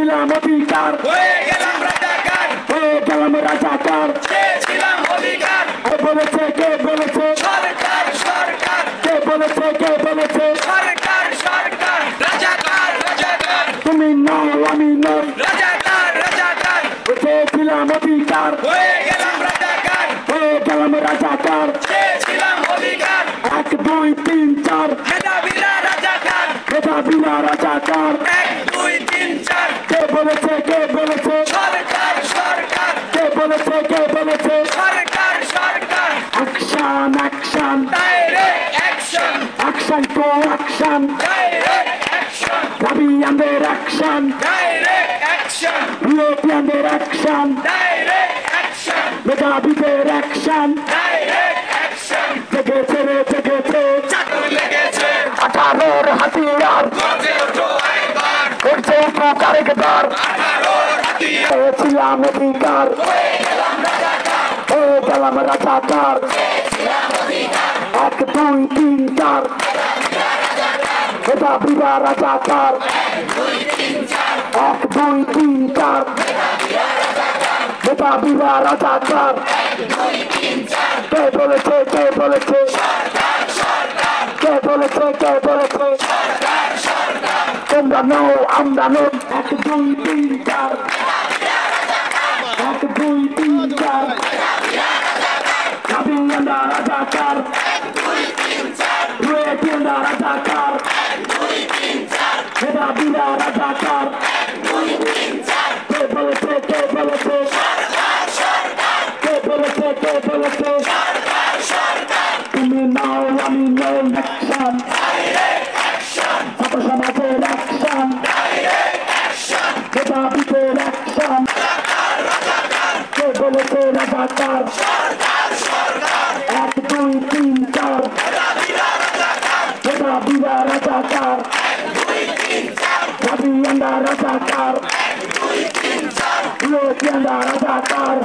চেয়েছিলাম অধিকার হয়ে গেলাম রাজাকার হয়ে গেলাম রাজাকার চেয়েছিলাম অধিকার কে বলেছে সরকার সরকার কে বলেছে সরকার সরকার রাজাকার রাজাকার তুমি নাও আমি নই রাজাকার রাজাকার চেয়েছিলাম অধিকার হয়ে গেলাম রাজাকার হয়ে গেলাম রাজাকার চেয়েছিলাম অধিকার 1 2 3 4 মেধাবীরা রাজাকার মেধাবীরা রাজাকার 1 2 3 4 কে বলেছে সরকার সরকার কে বলেছে সরকার সরকার action action direct action action to action direct action গাবিয়ানদের অ্যাকশন ডাইরেক্ট অ্যাকশন ইউরোপিয়ানদের অ্যাকশন ডাইরেক্ট অ্যাকশন মেধাবীদের অ্যাকশন ডাইরেক্ট অ্যাকশন জেগেছে চাকর লেগেছে 18 হাতিয়ার গর্জে ওঠো একবার করছে কারেকদার 18 হাতিয়ার চেয়েছিলাম অধিকার হয়ে গেলাম রাজাকার হয়ে গেলাম রাজাকার চেয়েছিলাম অধিকার 1 2 3 4 মেধাবীরা রাজাকার 1 2 3 4 মেধাবীরা রাজাকার কে বলেছে কে বলেছে তোমরা নাও আমরা নই 1 2 3 4 1 2 3 4 গাবিয়ানরা রাজাকার ইউরোপিয়ানরা রাজাকার মেধাবীরা রাজাকার কে বলেছে তুমি নাও আমি নই অ্যাকশন ছাত্র সমাজের অ্যাকশন মেধাবীদের অ্যাকশন কে বলেছে রাজাকার 1 2 3 4 মেধাবীরা রাজাকার গাবিয়ানরা রাজাকার ইউরোপিয়ানরা রাজাকার